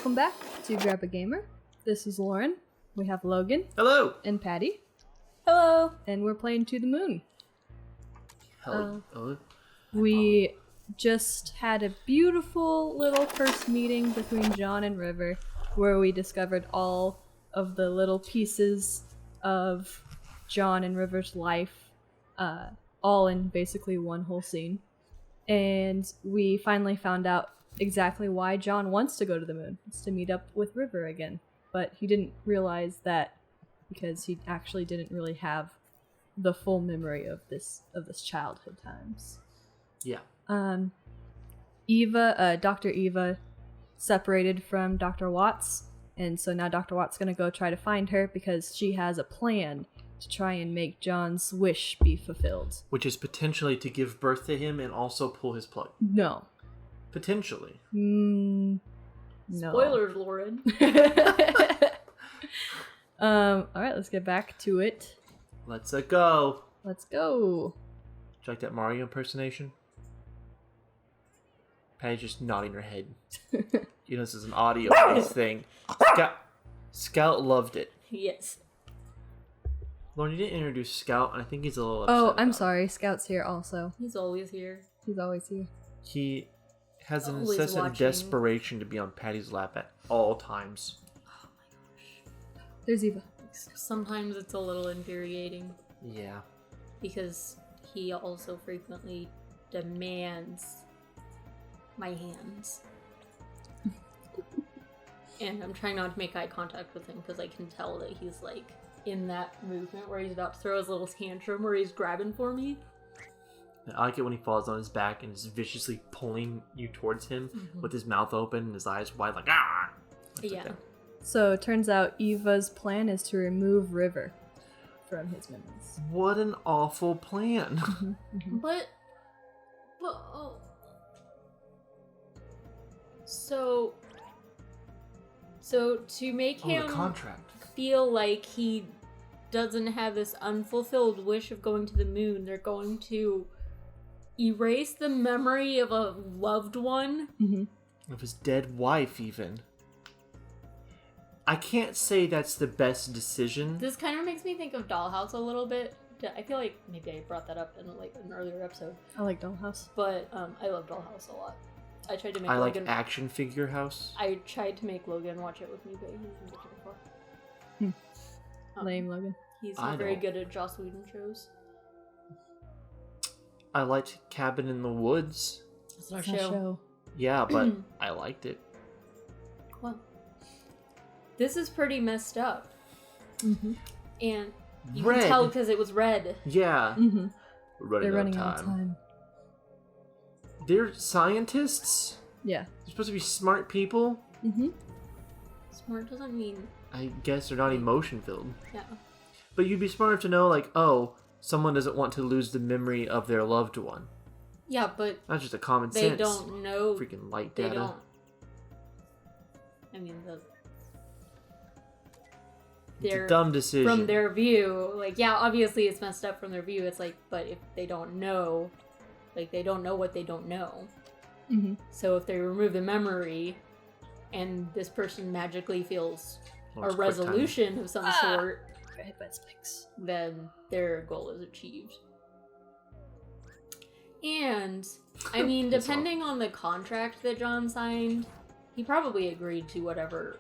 welcome back to Grab a Gamer. This is Lauren. We have Logan. Hello! And Patty. Hello! And we're playing To the Moon. Hello. We just had a beautiful little first meeting between John and River where we discovered all of the little pieces of John and River's life, all in basically one whole scene. And we finally found out exactly why John wants to go to the moon. It's to meet up with River again. But he didn't realize that because he actually didn't really have the full memory of this childhood times. Yeah. Dr. Eva separated from Dr. Watts, and so now Dr. Watts is gonna go try to find her because she has a plan to try and make John's wish be fulfilled. Which is potentially to give birth to him and also pull his plug. No. Potentially. No. Spoilers, Lauren. Alright, let's get back to it. Let's go. Let's go. Do you like that Mario impersonation? Patty's just nodding her head. You know, this is an audio-based thing. Scout loved it. Yes. Lauren, you didn't introduce Scout, and I think he's a little upset. Oh, I'm about sorry. Scout's here also. He's always here. He's always here. He has an Always incessant watching. desperation to be on Patty's lap at all times. Oh my gosh. There's Eva. Sometimes it's a little infuriating Yeah. because he also frequently demands my hands. And I'm trying not to make eye contact with him because I can tell that he's like in that movement where he's about to throw his little tantrum where he's grabbing for me. I like it when he falls on his back and is viciously pulling you towards him with his mouth open and his eyes wide like, ah! Like Yeah. that. So it turns out Eva's plan is to remove River from his memories. What an awful plan. But oh. So to make him the contract. feel like he doesn't have this unfulfilled wish of going to the moon, they're going to erase the memory of a loved one. Of his dead wife, even. I can't say that's the best decision. This kind of makes me think of Dollhouse a little bit. I feel like maybe I brought that up in like an earlier episode. I like Dollhouse. But I love Dollhouse a lot. I tried to make I like Logan... Action Figure House. I tried to make Logan watch it with me, but he didn't watch it before. Lame, Logan. He's I very don't. good at Joss Whedon shows. I liked Cabin in the Woods. That's our It's our show. Yeah, but I liked it. Well, this is pretty messed up. And you Red. can tell because it was red. Yeah. We're They're running out out of time. They're scientists? Yeah. They're supposed to be smart people? Smart doesn't mean... I guess they're not emotion-filled. Yeah. But you'd be smart enough to know, like, oh, someone doesn't want to lose the memory of their loved one. Yeah, but That's just a common they sense. don't know... Freaking light They data. don't... I mean, It's a dumb decision. from their view, like, yeah, obviously it's messed up from their view. It's like, but if they don't know, like, they don't know what they don't know. So if they remove the memory and this person magically feels Well, a it's quick time. resolution of some sort, Got hit by spikes. then their goal is achieved. And, I mean, Piss off. depending on the contract that John signed, he probably agreed to whatever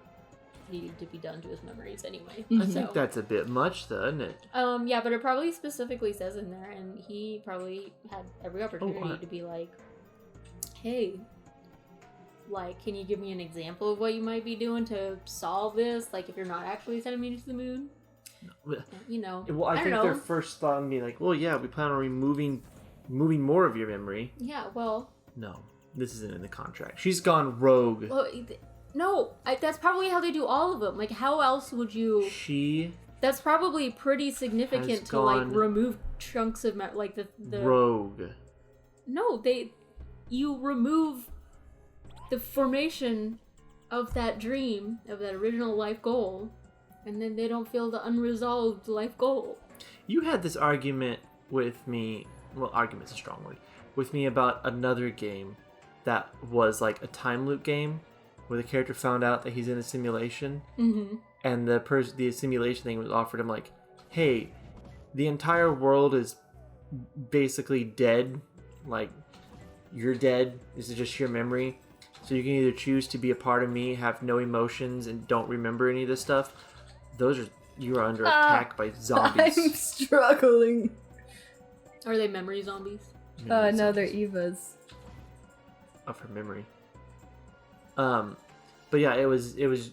needed to be done to his memories anyway. I So, think that's a bit much, though, isn't it? yeah, but it probably specifically says in there, and he probably had every opportunity to be like, hey, like, can you give me an example of what you might be doing to solve this? Like, if you're not actually sending me to the moon? You know, Well, I don't think know. their first thought would be like, well, yeah, we plan on moving more of your memory. Yeah, well... No, this isn't in the contract. She's gone rogue. Well, no, that's probably how they do all of them. Like, how else would you... She That's probably pretty significant has to, like, gone remove chunks of... like, the... rogue. No, you remove the formation of that dream, of that original life goal, and then they don't feel the unresolved life goal. You had this argument with me, well, argument's a strong word, with me about another game that was like a time loop game where the character found out that he's in a simulation, and the simulation thing was offered him like, hey, the entire world is basically dead, like you're dead, this is just your memory, so you can either choose to be a part of me, have no emotions, and don't remember any of this stuff. You are under attack by zombies. I'm struggling. Are they memory zombies? No, they're Evas. Of her memory. But yeah, it was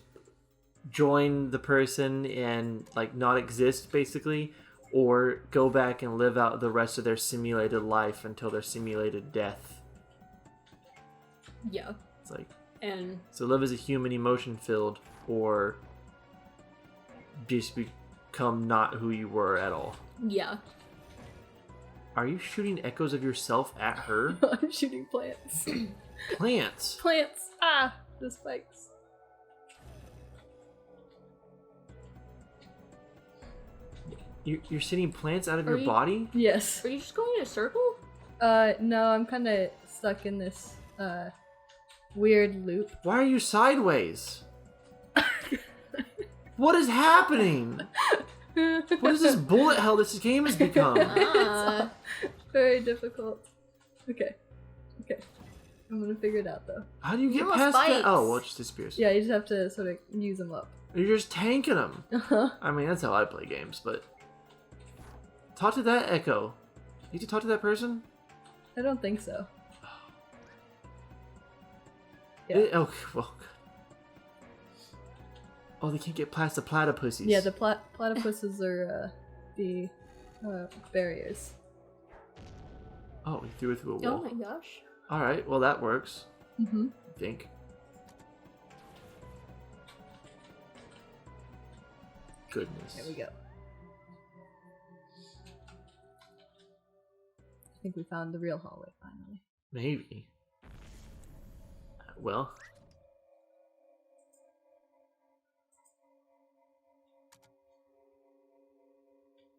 join the person and like not exist basically, or go back and live out the rest of their simulated life until their simulated death. Yeah. It's like, and so live as a human, emotion filled, or just become not who you were at all. Yeah. Are you shooting echoes of yourself at her? I'm shooting plants. Plants. Plants. Ah, the spikes. You're shooting plants out of your body? Yes. Are you just going in a circle? No, I'm kind of stuck in this weird loop. Why are you sideways? What is happening? What is this bullet hell this game has become? Very difficult. Okay. I'm gonna figure it out though. How do you get You have past that? spikes. Oh, well, it just disappears. Yeah, you just have to sort of use them up. You're just tanking them. Uh-huh. I mean, that's how I play games, but... Talk to that echo. You need to talk to that person? I don't think so. Oh, well... Oh, they can't get past the platypuses. Yeah, the platypuses are the barriers. Oh, he threw it through a wall. Oh my gosh. Alright, well that works. Mm-hmm. I think. Goodness. There we go. I think we found the real hallway finally. Maybe. Well...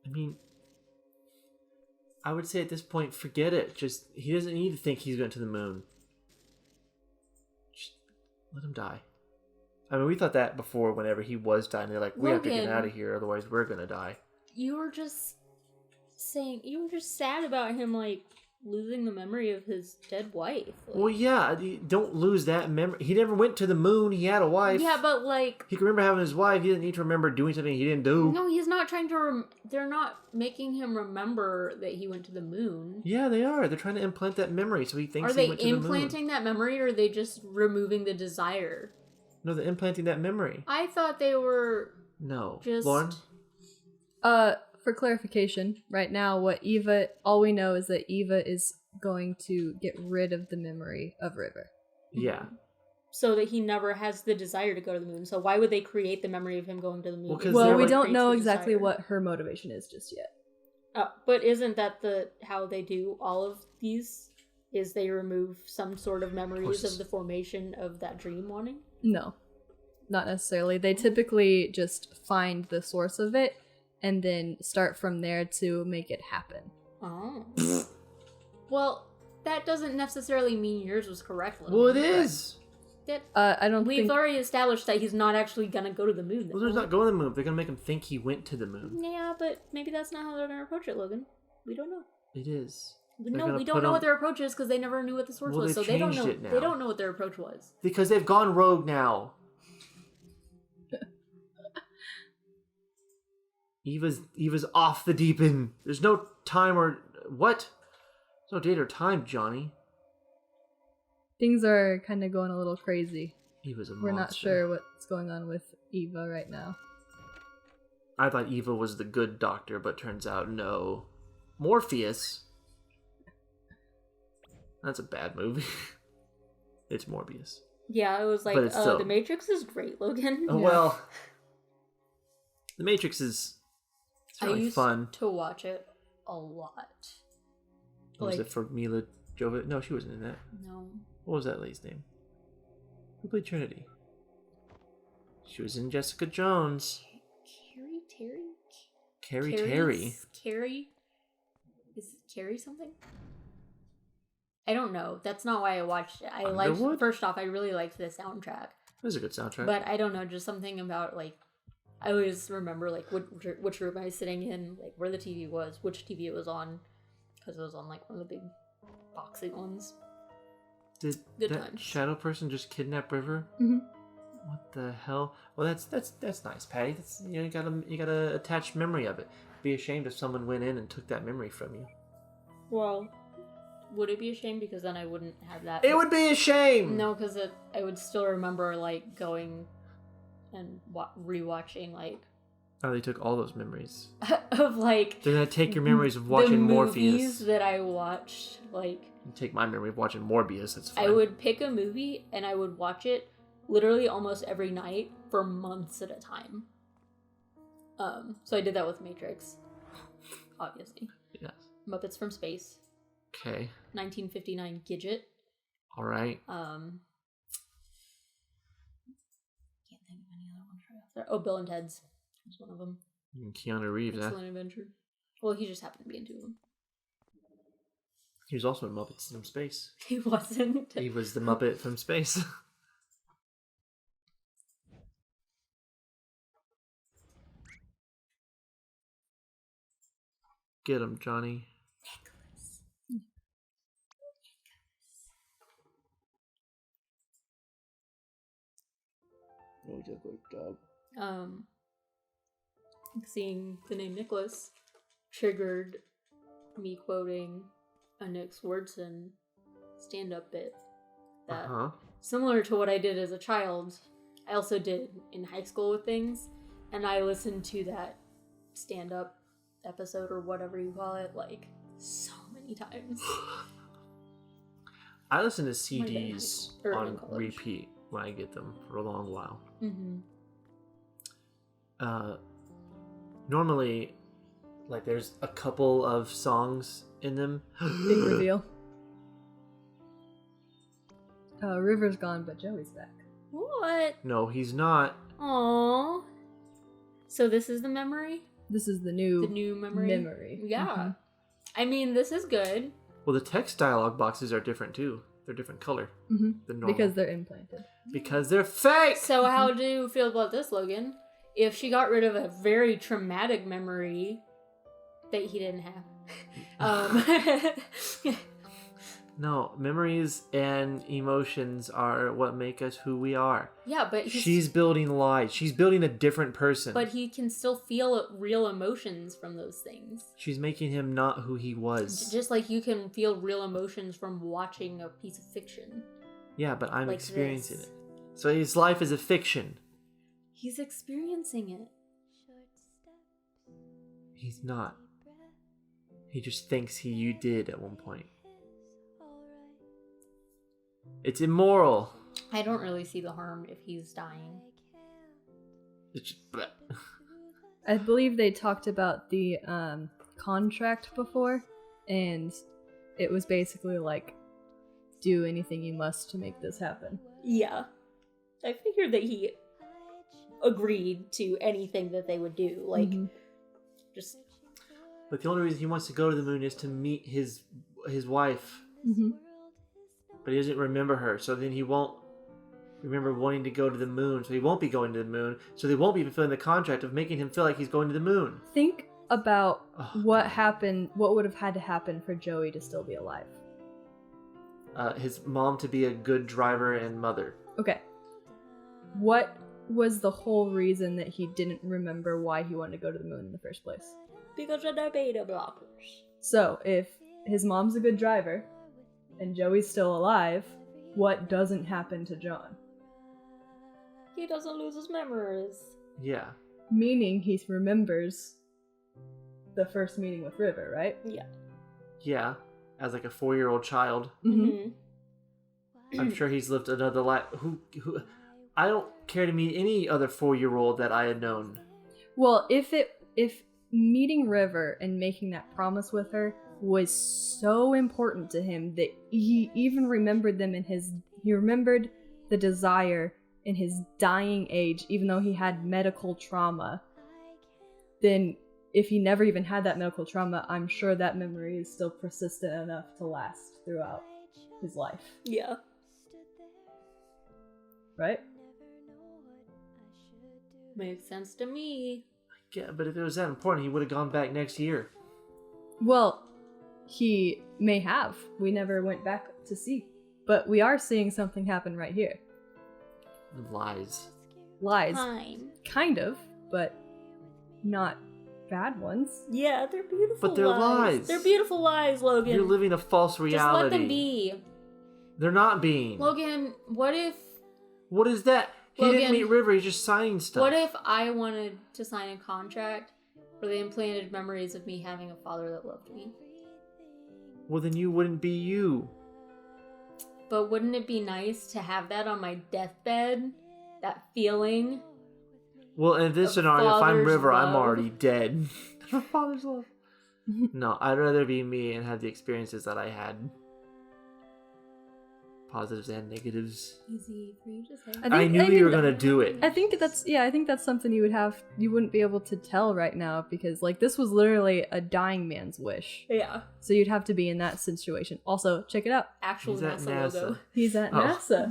I mean, I would say at this point, forget it. Just, he doesn't need to think he's going to the moon. Just let him die. I mean, we thought that before whenever he was dying. They're like, we have to get out of here, otherwise we're going to die. You were just sad about him, like, losing the memory of his dead wife. Like, Well, yeah, don't lose that memory. He never went to the moon. He had a wife. yeah, but, like... He can remember having his wife. He didn't need to remember doing something he didn't do. No, he's not trying to... They're not making him remember that he went to the moon. Yeah, they are. They're trying to implant that memory so he thinks Are they he went to the moon. implanting that memory, or are they just removing the desire? No, they're implanting that memory. I thought they were... No. Just... Lauren? For clarification, right now, all we know is that Eva is going to get rid of the memory of River. Yeah. So that he never has the desire to go to the moon. So why would they create the memory of him going to the moon? Well, we like, don't know creates the exactly desire. what her motivation is just yet. But isn't that how they do all of these? Is they remove some sort of memories of the formation of that dream wanting? No, not necessarily. They typically just find the source of it and then start from there to make it happen. Oh. Well, that doesn't necessarily mean yours was correct, Logan. Well, it is. I don't We've think... already established that he's not actually gonna go to the moon. Well, they're not going to the moon. They're going to make him think he went to the moon. Yeah, but maybe that's not how they're gonna approach it, Logan. We don't know. It is. No, we don't know what their approach is because they never knew what the source was, so they don't know. It now. They don't know what their approach was. Because they've gone rogue now. Eva's off the deep end. There's no time or... What? There's no date or time, Johnny. Things are kind of going a little crazy. Eva's a monster. We're not sure what's going on with Eva right now. I thought Eva was the good doctor, but turns out no. Morpheus? That's a bad movie. It's Morbius. Yeah, it was like, But it's still- The Matrix is great, Logan. Oh, well... The Matrix is... It's I really used fun. to watch it a lot. Was it for Mila Jovovich? No, she wasn't in that. No. What was that lady's name? Who played Trinity? She was in Jessica Jones. Carrie Terry. Carrie? Is it Carrie something? I don't know. That's not why I watched it. Underwood? First off, I really liked the soundtrack. It was a good soundtrack. But I don't know, just something about like I always remember like which room I was sitting in, like where the TV was, which TV it was on, because it was on like one of the big boxy ones. Did Good that times. shadow person just kidnap River? Mm-hmm. What the hell? Well, that's nice, Patty. That's, you gotta attach memory of it. Be ashamed if someone went in and took that memory from you. Well, would it be a shame because then I wouldn't have that? It would be a shame. No, because I would still remember like going and rewatching like Oh, they took all those memories. of like They're gonna take your memories of watching the Morpheus. movies that I watched. Like Take my memory of watching Morbius. That's fine. I would pick a movie and I would watch it literally almost every night for months at a time. So I did that with Matrix, obviously. Yes. Muppets from Space, Okay. 1959 Gidget. All right. Can't think of any other ones right off there. Oh, Bill and Ted's was one of them. Keanu Reeves. Excellent Adventure. Well, he just happened to be in two of them. He was also in Muppets from Space. He wasn't. He was the Muppet from Space. Get him, Johnny. Oh, he's a good dog. Seeing the name Nicholas triggered me quoting a Nick Swardson stand-up bit that, similar to what I did as a child, I also did in high school with things, and I listened to that stand-up episode or whatever you call it like so many times. I listen to CDs in on college. repeat when I get them for a long while. Mm-hmm. Normally, like, there's a couple of songs in them. Big reveal. River's gone, but Joey's back. What? No, he's not. Aww. So this is the memory? This is the new memory? Yeah. Mhm. I mean, this is good. Well, the text dialogue boxes are different too. They're different color Mm-hmm. than normal. Because they're implanted. Because they're fake! So how do you feel about this, Logan? If she got rid of a very traumatic memory that he didn't have. No, memories and emotions are what make us who we are. Yeah, but She's building lies. She's building a different person. But he can still feel real emotions from those things. She's making him not who he was. Just like you can feel real emotions from watching a piece of fiction. Yeah, but I'm like experiencing this. it. So his life is a fiction. He's experiencing it. He's not. He just thinks you did at one point. It's immoral. I don't really see the harm if he's dying. It's just, bleh. I believe they talked about the contract before, and it was basically like, do anything you must to make this happen. Yeah. I figured that he agreed to anything that they would do. Like, just... But the only reason he wants to go to the moon is to meet his wife. Mm-hmm. But he doesn't remember her, so then he won't remember wanting to go to the moon, so he won't be going to the moon, so they won't be fulfilling the contract of making him feel like he's going to the moon. Think about what happened, what would have had to happen for Joey to still be alive. His mom to be a good driver and mother. Okay. What was the whole reason that he didn't remember why he wanted to go to the moon in the first place? Because of the beta blockers. So, if his mom's a good driver, and Joey's still alive, what doesn't happen to John? He doesn't lose his memories. Yeah. Meaning he remembers the first meeting with River, right? Yeah. Yeah. As like a 4-year-old child. Mm-hmm. I'm sure he's lived another life. Who? I don't care to meet any other 4-year-old that I had known. Well, if meeting River and making that promise with her was so important to him that he even remembered them he remembered the desire in his dying age, even though he had medical trauma, then if he never even had that medical trauma, I'm sure that memory is still persistent enough to last throughout his life. Yeah. Right? Makes sense to me. Yeah, but if it was that important, he would have gone back next year. Well, he may have. We never went back to see. But we are seeing something happen right here. Lies. Lies. Fine. Kind of, but not bad ones. Yeah, they're beautiful. But they're lies. They're beautiful lies, Logan. You're living a false reality. Just let them be. They're not being. Logan, what if... What is that? He Logan, didn't meet River, he's just signing stuff. What if I wanted to sign a contract where they implanted memories of me having a father that loved me? Well, then you wouldn't be you. But wouldn't it be nice to have that on my deathbed? That feeling? Well, in this Of scenario, if I'm father's River, I'm love. already dead. Of father's love. No, I'd rather be me and have the experiences that I had. Positives and negatives. Easy for you to say. I knew you were gonna do it. I think that's something you wouldn't be able to tell right now because like this was literally a dying man's wish. Yeah. So you'd have to be in that situation. Also, check it out. Actual He's at NASA, NASA. logo. He's at Oh. NASA.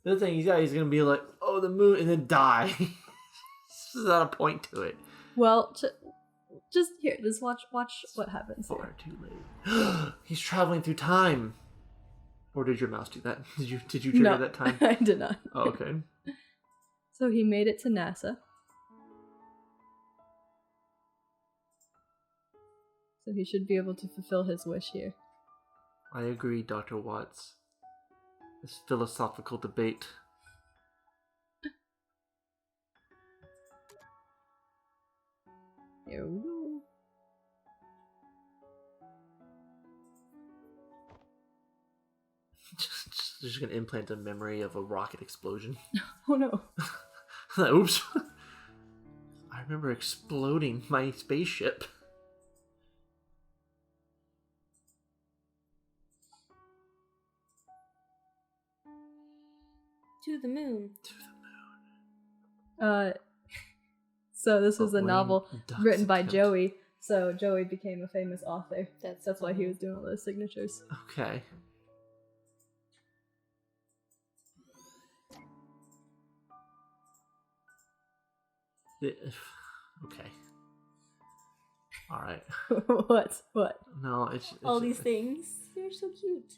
The other thing he's gonna be like, oh, the moon, and then die. There's not a point to it. Well, just watch what happens. Far too late. He's traveling through time. Or did your mouse do that? Did you trigger No, that time? I did not. Oh, okay. So he made it to NASA. So he should be able to fulfill his wish here. I agree, Dr. Watts. This philosophical debate. Here we go. Just gonna implant a memory of a rocket explosion. Oh no. Oops. I remember exploding my spaceship. To the moon. So this was a Rain novel ducks written by attempt. Joey. So Joey became a famous author. That's why he funny. was doing all those signatures. Okay. Okay. Alright. What? No, it's All these things. They're so cute.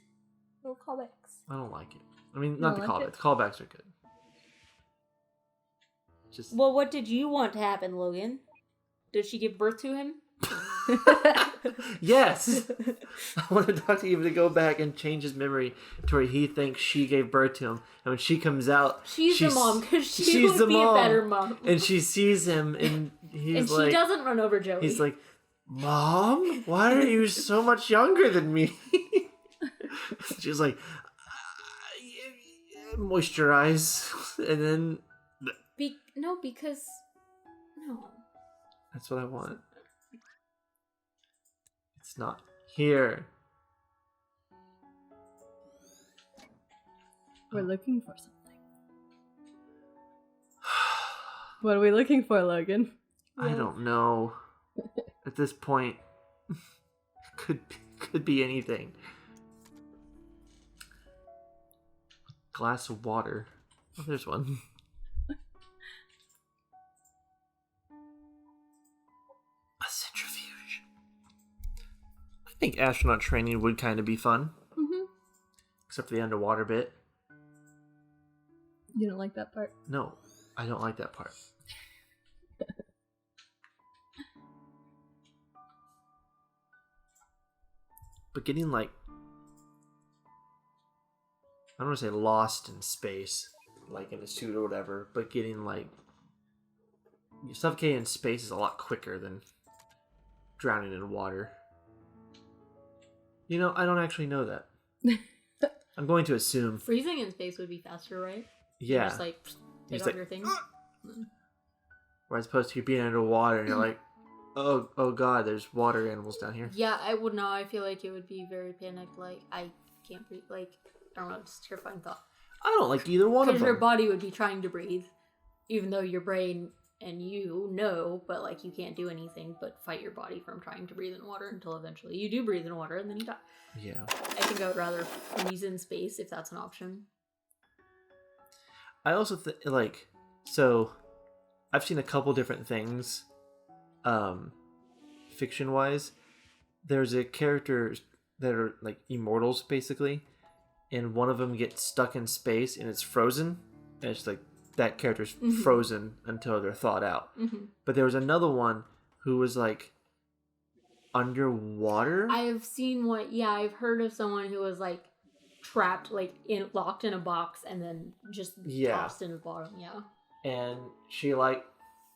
Little callbacks. I don't like it. I mean, You not the don't like callbacks. The callbacks are good. Just Well, what did you want to happen, Logan? Did she give birth to him? yes. I want Dr. Eva to go back and change his memory to where he thinks she gave birth to him, and when she comes out, She's the mom because she she's would the be mom. a better mom. and she sees him, and he's And like, she doesn't run over Joey. he's like, Mom, why are you so much younger than me? She's like, moisturize, and then because that's what I want. It's not here. We're looking for something. What are we looking for, Logan? I don't know. At this point, could be anything. Glass of water. Oh, there's one. A centrifuge. I think astronaut training would kind of be fun. Mm-hmm. Except for the underwater bit. You don't like that part? No, I don't like that part. But getting like, I don't want to say lost in space, like in a suit or whatever, but getting like, suffocating in space is a lot quicker than drowning in water. You know, I don't actually know that. I'm going to assume. freezing in space would be faster, right? Yeah. You're just like take He's off like, your things. Or as opposed to you being underwater and you're like, oh god, there's water animals down here. Yeah, I would know. I feel like it would be very panicked. Like I can't breathe. Like I don't know. It's a terrifying thought. I don't like either one of Because them. your body would be trying to breathe, even though your brain and you know, but like you can't do anything but fight your body from trying to breathe in water until eventually you do breathe in water and then you die. Yeah. I think I would rather freeze in space if that's an option. I also think, like, so I've seen a couple different things, fiction wise. There's a character that are like immortals basically, and one of them gets stuck in space and it's frozen, and it's like that character's frozen until they're thawed out. But there was another one who was like underwater. I've seen one. Yeah, I've heard of someone who was like trapped, like locked in a box, and then just tossed in the bottom. Yeah. And she like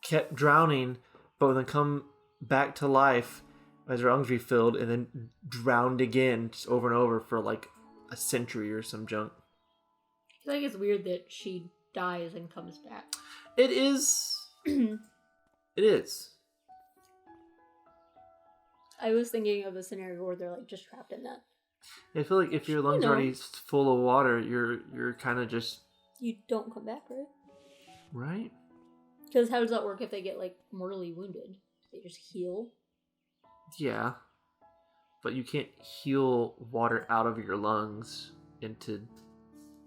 kept drowning, but then come back to life as her lungs refilled, and then drowned again, just over and over for like a century or some junk. I feel like it's weird that she dies and comes back. It is. It is. I was thinking of a scenario where they're like just trapped in that. I feel like if your lungs are already full of water, you're kind of just... You don't come back, right? Right? Because how does that work if they get like mortally wounded? Do they just heal? Yeah. But you can't heal water out of your lungs into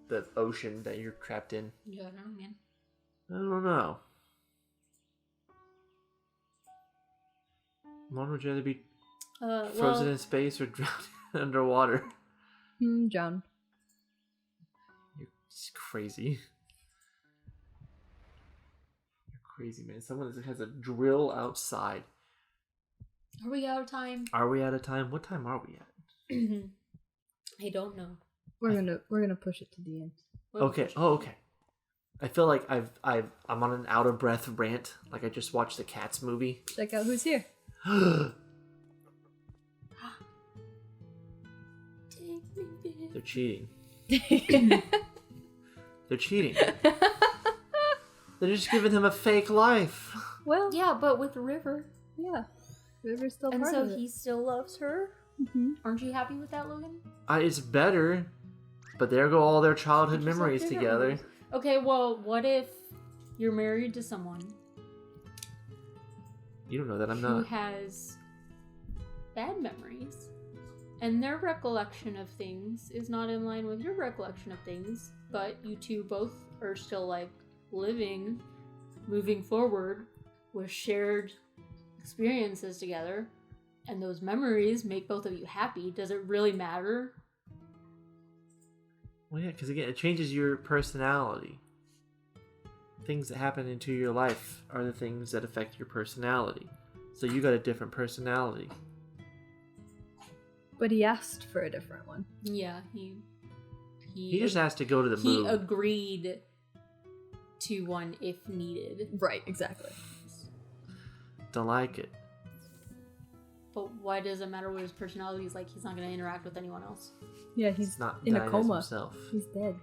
the ocean that you're trapped in. Yeah, I don't know, man. I don't know. One, would you rather be frozen in space or drowned underwater? John. You're crazy. You're crazy, man. Someone that has a drill outside. Are we out of time? Are we out of time? What time are we at? I don't know. We're gonna push it to the end. Okay. Oh, okay. I feel like I'm on an out of breath rant. Like I just watched the Cats movie. Check out who's here. They're cheating. They're cheating. They're just giving him a fake life. Well, Yeah, but with River. yeah. River's still And part so of it. he still loves her? Mm-hmm. Aren't you happy with that, Logan? It's better, but there go all their childhood Just like memories favorite together. movies. Okay, well, what if you're married to someone You don't know that I'm who not. has bad memories, and their recollection of things is not in line with your recollection of things, but you two both are still like living, moving forward with shared experiences together, and those memories make both of you happy. Does it really matter? Well, yeah, because again, it changes your personality. Things that happen into your life are the things that affect your personality. So you got a different personality. But he asked for a different one. Yeah, He just has to go to the he moon. agreed to one if needed. Right, exactly. Don't like it. But why does it matter what his personality is like? He's not going to interact with anyone else. Yeah, he's It's not in a dying as coma. himself. He's dead.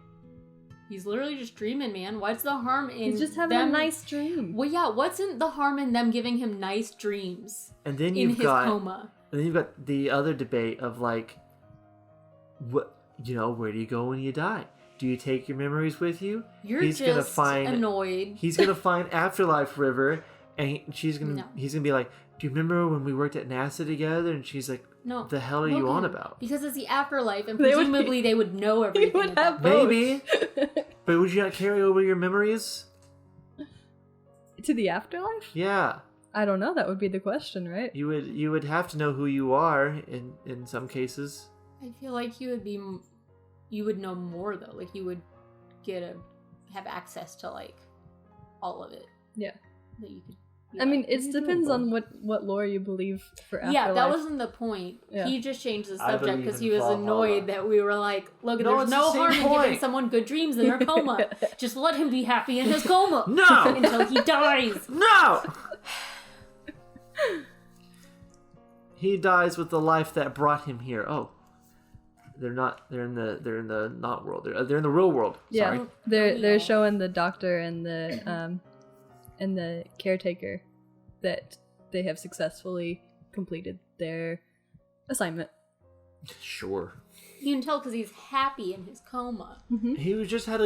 He's literally just dreaming, man. What's the harm in He's just having them... a nice dream. Well, yeah, what's in the harm in them giving him nice dreams And then in you've his got coma? And then you've got the other debate of like, what, where do you go when you die? Do you take your memories with you? You're He's just gonna find, annoyed. He's gonna find Afterlife River, and he's No. gonna be like, do you remember when we worked at NASA together? And she's like, No. the hell are you Logan, on about? Because it's the afterlife, and They would presumably they would know He everything. would at that have point. both. Maybe, but would you not carry over your memories? To the afterlife? Yeah, I don't know. That would be the question, right? you would have to know who you are in some cases. I feel like you would know more though. Like you would have access to like all of it. Yeah. That you could. be I mean, like, it you depends doable? on what lore you believe for afterlife. yeah, that wasn't the point. Yeah. He just changed the I subject believe because in he was Valhalla. annoyed that we were like, look, No, there's it's no the harm same in giving point. someone good dreams in their coma. Just let him be happy in his coma. No! Until he dies. No! He dies with the life that brought him here. Oh, they're not. They're in the not world. They're in the real world. Yeah, Sorry. they're showing the doctor and the caretaker that they have successfully completed their assignment. Sure. You can tell because he's happy in his coma. He was just had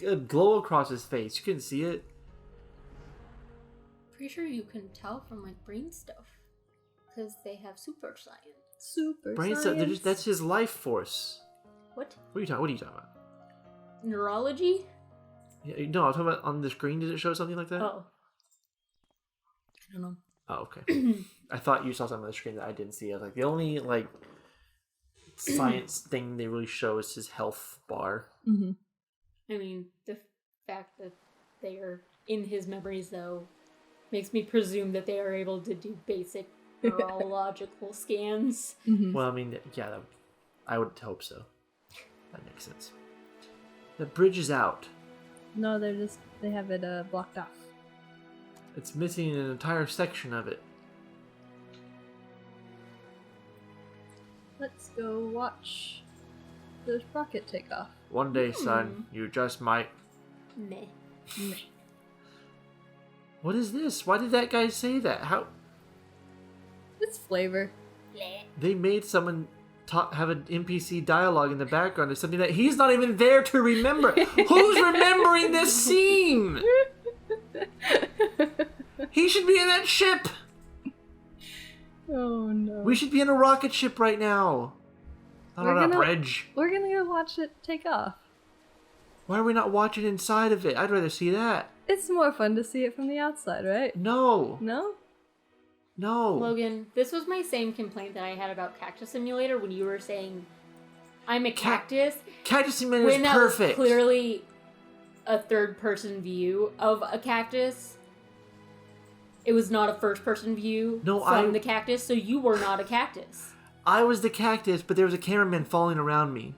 a glow across his face. You couldn't see it. Pretty sure you can tell from like brain stuff because they have super science. Super Brain science. stuff. That's his life force. What? What are you talking about? Neurology? Yeah, no, I'm talking about on the screen. Did it show something like that? Oh. I don't know. Oh, okay. I thought you saw something on the screen that I didn't see. I was like, the only like science thing they really show is his health bar. Mm-hmm. I mean, the fact that they are in his memories, though, makes me presume that they are able to do basic neurological scans. Mm-hmm. Well, I mean, yeah, I would hope so. That makes sense. The bridge is out. No, they have it blocked off. It's missing an entire section of it. Let's go watch the rocket take off. One day, son, you just might. Meh. What is this? Why did that guy say that? How? It's flavor. They made someone have an NPC dialogue in the background of something that he's not even there to remember. Who's remembering this scene? He should be in that ship. Oh no. We should be in a rocket ship right now. Not on a bridge. We're gonna go watch it take off. Why are we not watching inside of it? I'd rather see that. It's more fun to see it from the outside, right? No. No? No. Logan, this was my same complaint that I had about Cactus Simulator when you were saying, I'm a cactus. Cactus Simulator when is that perfect. was clearly a third-person view of a cactus. It was not a first-person view from the cactus, so you were not a cactus. I was the cactus, but there was a cameraman following around me.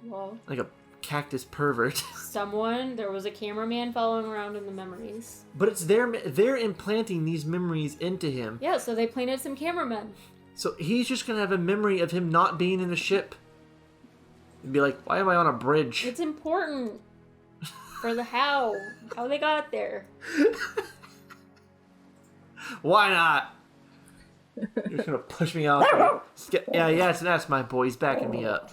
Well, like a cactus pervert. There was a cameraman following around in the memories. But it's they're implanting these memories into him. Yeah, so they planted some cameramen. So he's just gonna have a memory of him not being in a ship. And be like, why am I on a bridge? It's important for the how they got there. Why not? You're just gonna push me off. Yeah, that's my boy. He's backing me up.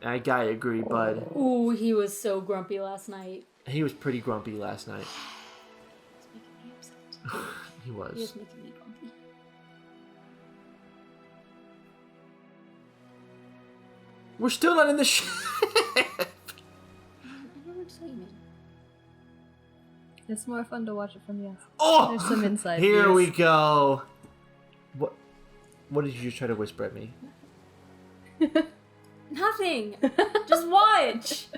I gotta agree, bud. Ooh, he was so grumpy last night. He was pretty grumpy last night. It's making me upset. He was. He was making me grumpy. We're still not in the ship. Never excitement. It's more fun to watch it from the outside. Oh! There's some inside Here views. we go. What did you just try to whisper at me? Nothing. Just watch.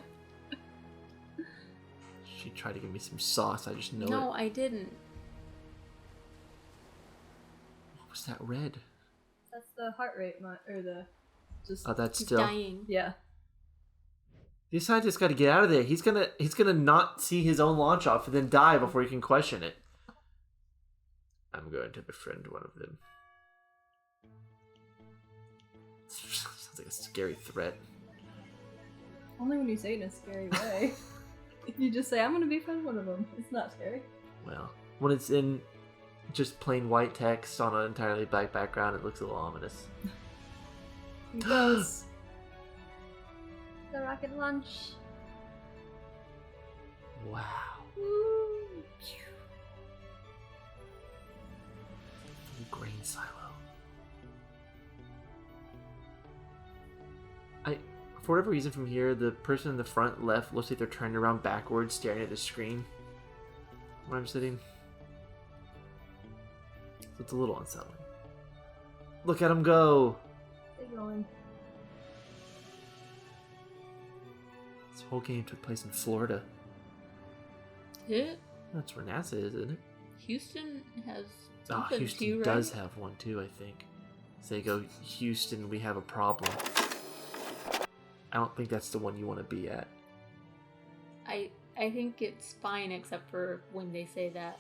She tried to give me some sauce. I just know it. No, I didn't. What was that red? That's the heart rate, or the just. Oh, that's He's still. dying. Yeah. These scientists got to get out of there. He's gonna not see his own launch off and then die before he can question it. I'm going to befriend one of them. Sounds like a scary threat. Only when you say it in a scary way. If you just say, I'm gonna befriend one of them, it's not scary. Well, when it's in just plain white text on an entirely black background, it looks a little ominous. Here goes. The rocket launch. Wow. Woo. Grain silo. For whatever reason from here, the person in the front left looks like they're turned around backwards, staring at the screen where I'm sitting. So it's a little unsettling. Look at him go! They're going. This whole game took place in Florida. Yeah. That's where NASA is, isn't it? Houston has Oh, something Houston too, right? does have one too, I think. So they go, Houston, we have a problem. I don't think that's the one you want to be at. I think it's fine except for when they say that,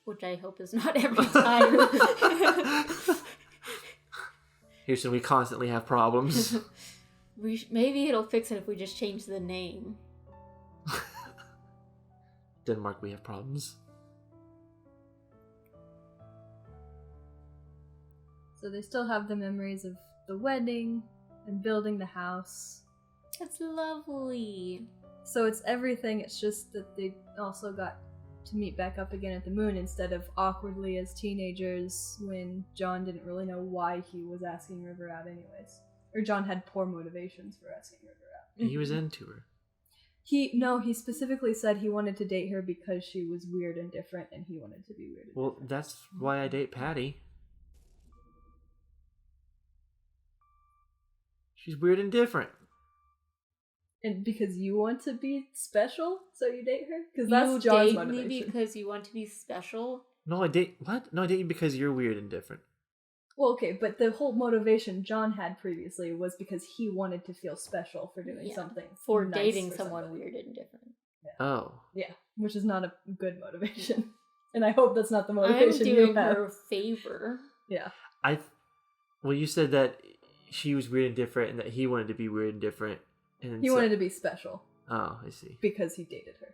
which I hope is not every time. Houston, we constantly have problems. Maybe it'll fix it if we just change the name. Denmark, we have problems. So they still have the memories of the wedding and building the house. That's lovely. So it's everything, it's just that they also got to meet back up again at the moon instead of awkwardly as teenagers when John didn't really know why he was asking River out anyways. Or John had poor motivations for asking River out. He was into her. He specifically said he wanted to date her because she was weird and different, and he wanted to be weird and Well, that's why I date Patty. She's weird and different. And because you want to be special, so you date her? Because that's John's date motivation. me because you want to be special? No, I date... What? No, I date you because you're weird and different. Well, okay, but the whole motivation John had previously was because he wanted to feel special for doing something. For nice dating for someone somebody. weird and different. Yeah. Oh. Yeah, which is not a good motivation. And I hope that's not the motivation I'm you doing have. her a favor. Yeah. Well, you said that she was weird and different and that he wanted to be weird and different. And He wanted to be special. Oh, I see. Because he dated her.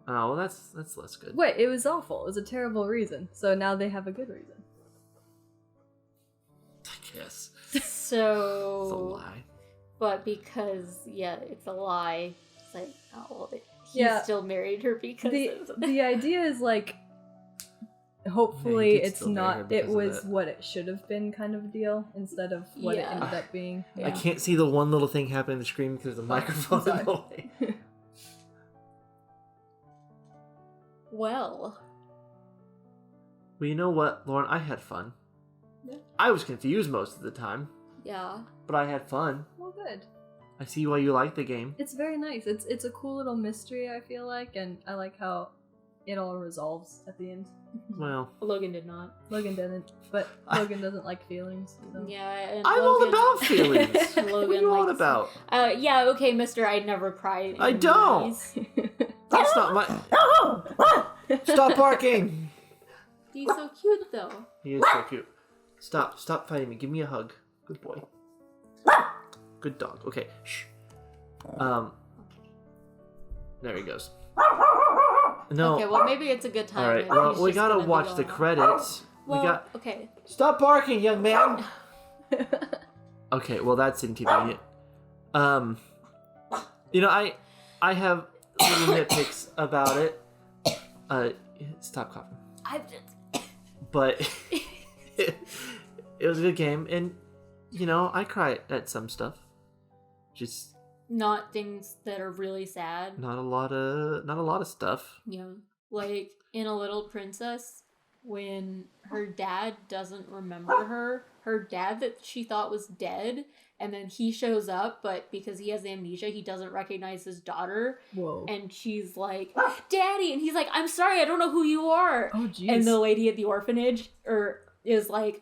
Oh, well, that's less good. Wait, it was awful. It was a terrible reason. So now they have a good reason. I guess. So... It's a lie. But because, it's a lie. It's like, oh, well, he still married her because of the idea is like, hopefully Yeah, he did it's still marry her not, because it of was that. what it should have been kind of deal instead of what it ended up being. I can't see the one little thing happening on the screen because of the microphone in the way. Well, Well, you know what, Lauren? I had fun. Yeah. I was confused most of the time, yeah. but I had fun. Well, good. I see why you like the game. It's very nice. It's a cool little mystery, I feel like, and I like how it all resolves at the end. Well, Logan did not. Logan didn't, but Logan doesn't like feelings. So. Yeah, and I'm Logan, all about feelings. Logan What are you on likes- about? Yeah, okay, mister, I never cried. I in don't. movies. That's not my... Stop barking! He's so cute, though. He is so cute. Stop fighting me. Give me a hug. Good boy. Good dog. Okay, shh. There he goes. No. Okay, well, maybe it's a good time. All right. if Well, he's we just gotta gonna be watch the going on. credits. Well, We got. okay. Stop barking, young man. Okay. Well, that's inconvenient. You know, I have little nitpicks about it. Stop coughing. I've just... But it was a good game, and you know, I cry at some stuff. Just Not things that are really sad. not a lot of stuff. Yeah. Like, in A Little Princess, when her dad doesn't remember her dad that she thought was dead, and then he shows up, but because he has amnesia, he doesn't recognize his daughter. Whoa. And she's like, Daddy! And he's like, I'm sorry, I don't know who you are. Oh, jeez. And the lady at the orphanage is like,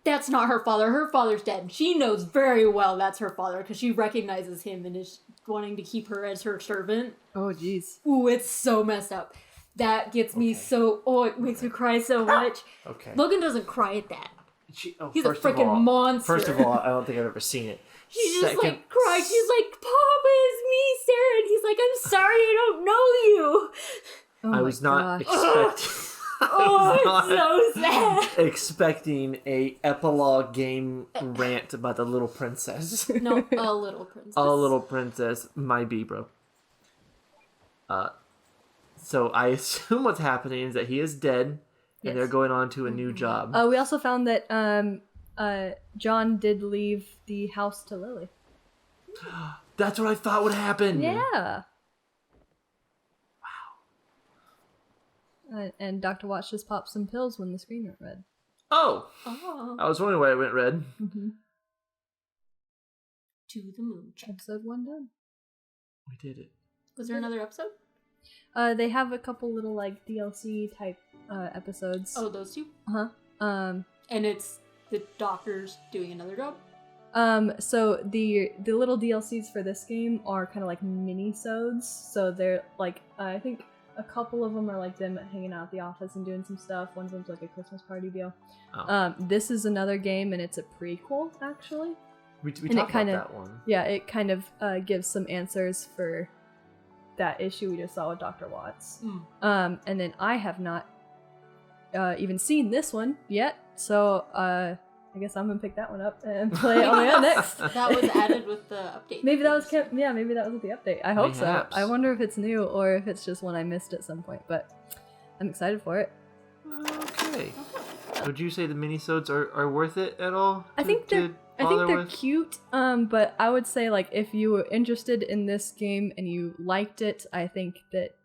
that's not her father. Her father's dead. And she knows very well that's her father because she recognizes him and is wanting to keep her as her servant. Oh, jeez. Ooh, it's so messed up. That gets me so... Oh, it makes me cry so much. Okay. Logan doesn't cry at that. He's a first of freaking all- monster. First of all, I don't think I've ever seen it. She just like cried. She's like, Papa, it's me, Sarah. And he's like, I'm sorry, I don't know you. Oh I my was not gosh. expecting. Oh, I was it's so sad. expecting a epilogue game rant about the little princess. No, A Little Princess. A little princess, my B, bro. So I assume what's happening is that he is dead, Yes. and they're going on to a new job. We also found that John did leave the house to Lily. That's what I thought would happen. Yeah. Wow. And Dr. Watts just popped some pills when the screen went red. Oh, Oh. I was wondering why it went red. Mm-hmm. To the moon. Episode 1 done. We did it. Was there another episode? They have a couple little like DLC type episodes. Oh, those two? Uh-huh. And it's the doctors doing another job? So the little DLCs for this game are kind of like mini-sodes. So they're like, I think a couple of them are like them hanging out at the office and doing some stuff. One of them's like a Christmas party deal. Oh. This is another game and it's a prequel actually. We And talked it kinda- about that one. Yeah, it kind of gives some answers for that issue we just saw with Dr. Watts. And then I have not even seen this one yet, so I guess I'm gonna pick that one up and play it on the next. That was added with the update. Maybe that was maybe that was the update. I hope Perhaps. so. I wonder if it's new or if it's just one I missed at some point, but I'm excited for it. Okay. Would you say the minisodes are worth it at all? I think they're I think they're with? cute, but I would say like if you were interested in this game and you liked it, I think that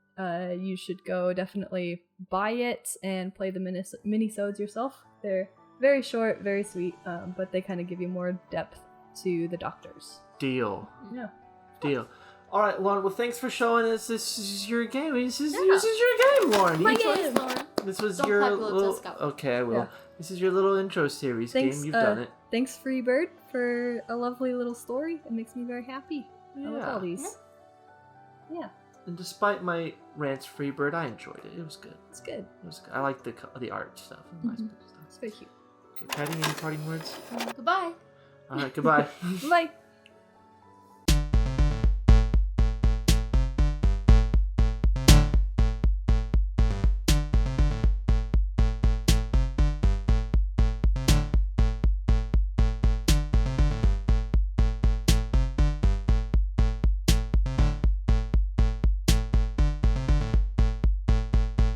you should go definitely buy it and play the mini-sodes yourself. They're very short, very sweet, but they kind of give you more depth to the doctors. Deal. Yeah. Deal. All right, Lauren. Well, thanks for showing us. This is your game. This is your game, Lauren. My game, Lauren. This was Don't your clap, little. Scout. Okay, I will. Yeah. This is your little intro series game. You've done it. Thanks, Freebird, for a lovely little story. It makes me very happy. I love all Yeah. these. Yeah, And despite my rants, Freebird, I enjoyed it. It was good. it's good. It was good. I like the art stuff. Nice Mhm. stuff. It's very cute. Okay, Patty, any parting words? Goodbye. All right, goodbye. Bye.